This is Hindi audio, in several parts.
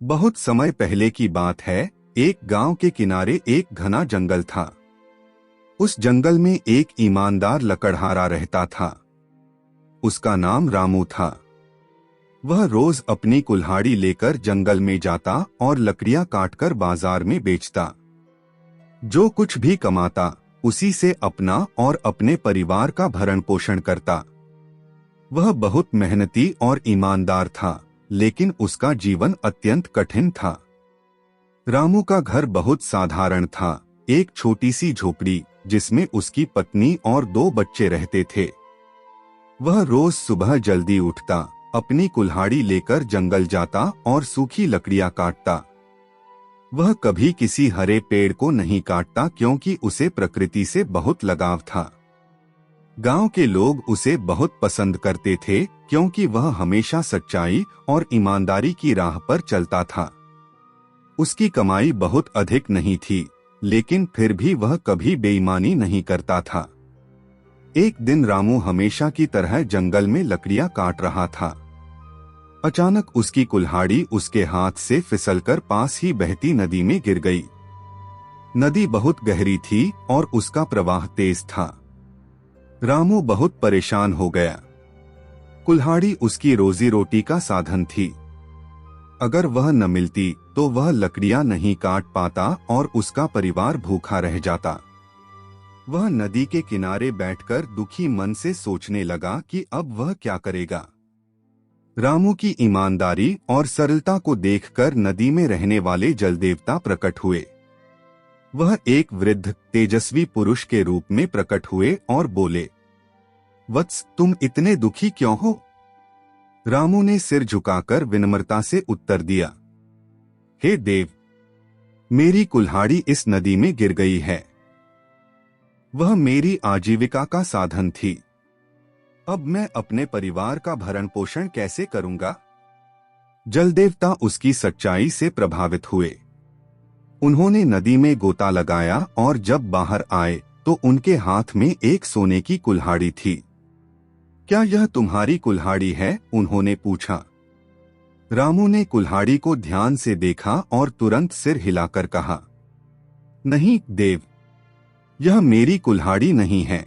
बहुत समय पहले की बात है। एक गांव के किनारे एक घना जंगल था। उस जंगल में एक ईमानदार लकड़हारा रहता था। उसका नाम रामू था। वह रोज अपनी कुल्हाड़ी लेकर जंगल में जाता और लकड़ियां काटकर बाजार में बेचता। जो कुछ भी कमाता उसी से अपना और अपने परिवार का भरण पोषण करता। वह बहुत मेहनती और ईमानदार था, लेकिन उसका जीवन अत्यंत कठिन था। रामू का घर बहुत साधारण था, एक छोटी सी झोपड़ी जिसमें उसकी पत्नी और 2 बच्चे रहते थे। वह रोज सुबह जल्दी उठता, अपनी कुल्हाड़ी लेकर जंगल जाता और सूखी लकड़ियां काटता। वह कभी किसी हरे पेड़ को नहीं काटता, क्योंकि उसे प्रकृति से बहुत लगाव था। गांव के लोग उसे बहुत पसंद करते थे, क्योंकि वह हमेशा सच्चाई और ईमानदारी की राह पर चलता था। उसकी कमाई बहुत अधिक नहीं थी, लेकिन फिर भी वह कभी बेईमानी नहीं करता था। एक दिन रामू हमेशा की तरह जंगल में लकड़ियां काट रहा था। अचानक उसकी कुल्हाड़ी उसके हाथ से फिसलकर पास ही बहती नदी में गिर गई। नदी बहुत गहरी थी और उसका प्रवाह तेज था। रामू बहुत परेशान हो गया। कुल्हाड़ी उसकी रोजी रोटी का साधन थी। अगर वह न मिलती तो वह लकड़ियां नहीं काट पाता और उसका परिवार भूखा रह जाता। वह नदी के किनारे बैठकर दुखी मन से सोचने लगा कि अब वह क्या करेगा। रामू की ईमानदारी और सरलता को देखकर नदी में रहने वाले जल देवता प्रकट हुए। वह एक वृद्ध तेजस्वी पुरुष के रूप में प्रकट हुए और बोले, वत्स, तुम इतने दुखी क्यों हो? रामू ने सिर झुकाकर विनम्रता से उत्तर दिया, हे देव, मेरी कुल्हाड़ी इस नदी में गिर गई है। वह मेरी आजीविका का साधन थी। अब मैं अपने परिवार का भरण पोषण कैसे करूंगा? जलदेवता उसकी सच्चाई से प्रभावित हुए। उन्होंने नदी में गोता लगाया और जब बाहर आए तो उनके हाथ में एक सोने की कुल्हाड़ी थी। क्या यह तुम्हारी कुल्हाड़ी है? उन्होंने पूछा। रामू ने कुल्हाड़ी को ध्यान से देखा और तुरंत सिर हिलाकर कहा, नहीं देव, यह मेरी कुल्हाड़ी नहीं है।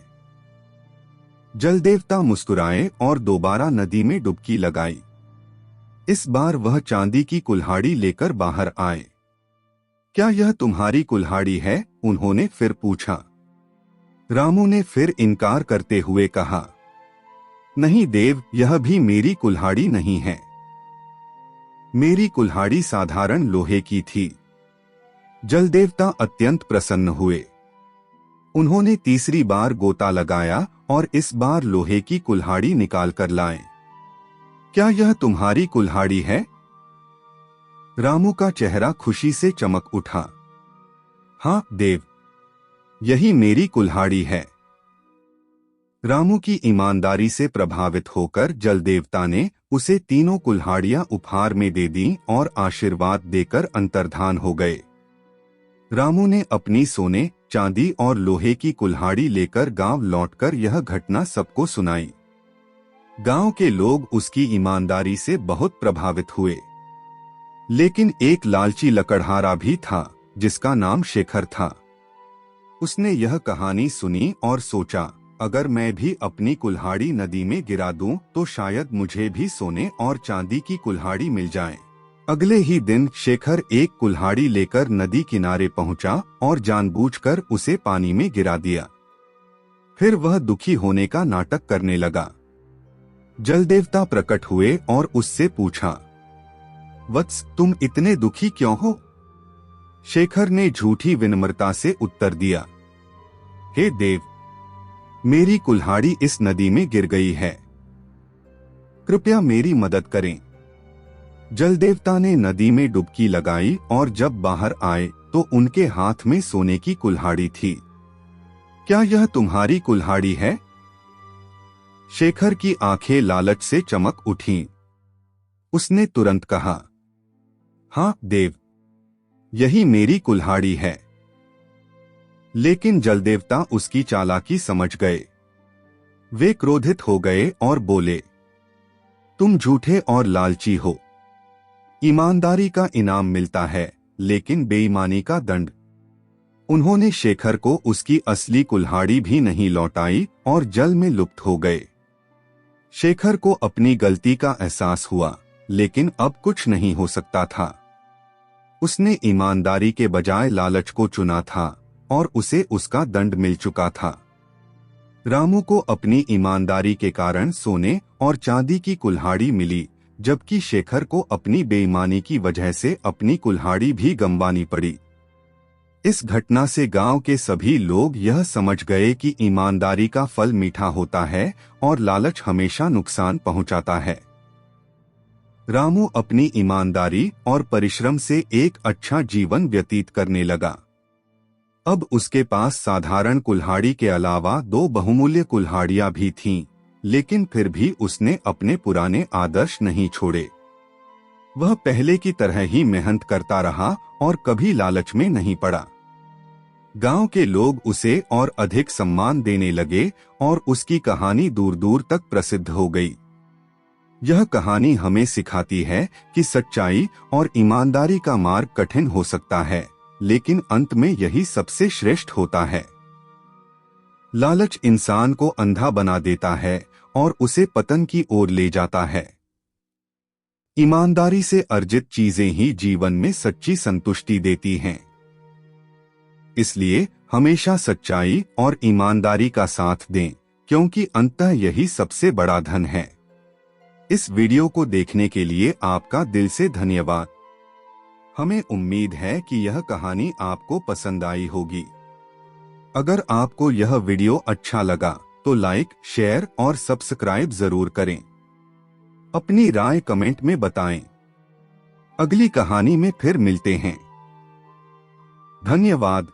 जलदेवता मुस्कुराए और दोबारा नदी में डुबकी लगाई। इस बार वह चांदी की कुल्हाड़ी लेकर बाहर आए। क्या यह तुम्हारी कुल्हाड़ी है? उन्होंने फिर पूछा। रामू ने फिर इनकार करते हुए कहा, नहीं देव, यह भी मेरी कुल्हाड़ी नहीं है। मेरी कुल्हाड़ी साधारण लोहे की थी। जलदेवता अत्यंत प्रसन्न हुए। उन्होंने तीसरी बार गोता लगाया और इस बार लोहे की कुल्हाड़ी निकाल कर लाए। क्या यह तुम्हारी कुल्हाड़ी है? रामू का चेहरा खुशी से चमक उठा। हाँ देव, यही मेरी कुल्हाड़ी है। रामू की ईमानदारी से प्रभावित होकर जलदेवता ने उसे तीनों कुल्हाड़ियां उपहार में दे दी और आशीर्वाद देकर अंतर्धान हो गए। रामू ने अपनी सोने, चांदी और लोहे की कुल्हाड़ी लेकर गांव लौटकर यह घटना सबको सुनाई। गांव के लोग उसकी ईमानदारी से बहुत प्रभावित हुए। लेकिन एक लालची लकड़हारा भी था, जिसका नाम शेखर था। उसने यह कहानी सुनी और सोचा, अगर मैं भी अपनी कुल्हाड़ी नदी में गिरा दूं तो शायद मुझे भी सोने और चांदी की कुल्हाड़ी मिल जाए। अगले ही दिन शेखर एक कुल्हाड़ी लेकर नदी किनारे पहुंचा और जानबूझकर उसे पानी में गिरा दिया। फिर वह दुखी होने का नाटक करने लगा। जलदेवता प्रकट हुए और उससे पूछा, वत्स, तुम इतने दुखी क्यों हो? शेखर ने झूठी विनम्रता से उत्तर दिया, हे देव, मेरी कुल्हाड़ी इस नदी में गिर गई है। कृपया मेरी मदद करें। जलदेवता ने नदी में डुबकी लगाई और जब बाहर आए तो उनके हाथ में सोने की कुल्हाड़ी थी। क्या यह तुम्हारी कुल्हाड़ी है? शेखर की आंखें लालच से चमक उठीं। उसने तुरंत कहा, हाँ देव, यही मेरी कुल्हाड़ी है। लेकिन जलदेवता उसकी चालाकी समझ गए। वे क्रोधित हो गए और बोले, तुम झूठे और लालची हो। ईमानदारी का इनाम मिलता है, लेकिन बेईमानी का दंड। उन्होंने शेखर को उसकी असली कुल्हाड़ी भी नहीं लौटाई और जल में लुप्त हो गए। शेखर को अपनी गलती का एहसास हुआ, लेकिन अब कुछ नहीं हो सकता था। उसने ईमानदारी के बजाय लालच को चुना था और उसे उसका दंड मिल चुका था। रामू को अपनी ईमानदारी के कारण सोने और चांदी की कुल्हाड़ी मिली, जबकि शेखर को अपनी बेईमानी की वजह से अपनी कुल्हाड़ी भी गंवानी पड़ी। इस घटना से गांव के सभी लोग यह समझ गए कि ईमानदारी का फल मीठा होता है और लालच हमेशा नुकसान पहुंचाता है। रामू अपनी ईमानदारी और परिश्रम से एक अच्छा जीवन व्यतीत करने लगा। अब उसके पास साधारण कुल्हाड़ी के अलावा 2 बहुमूल्य कुल्हाड़ियां भी थीं, लेकिन फिर भी उसने अपने पुराने आदर्श नहीं छोड़े। वह पहले की तरह ही मेहनत करता रहा और कभी लालच में नहीं पड़ा। गांव के लोग उसे और अधिक सम्मान देने लगे और उसकी कहानी दूर दूर तक प्रसिद्ध हो गई। यह कहानी हमें सिखाती है कि सच्चाई और ईमानदारी का मार्ग कठिन हो सकता है, लेकिन अंत में यही सबसे श्रेष्ठ होता है। लालच इंसान को अंधा बना देता है और उसे पतन की ओर ले जाता है। ईमानदारी से अर्जित चीजें ही जीवन में सच्ची संतुष्टि देती हैं। इसलिए हमेशा सच्चाई और ईमानदारी का साथ दें, क्योंकि अंततः यही सबसे बड़ा धन है। इस वीडियो को देखने के लिए आपका दिल से धन्यवाद। हमें उम्मीद है कि यह कहानी आपको पसंद आई होगी। अगर आपको यह वीडियो अच्छा लगा तो लाइक, शेयर और सब्सक्राइब जरूर करें। अपनी राय कमेंट में बताएं। अगली कहानी में फिर मिलते हैं। धन्यवाद।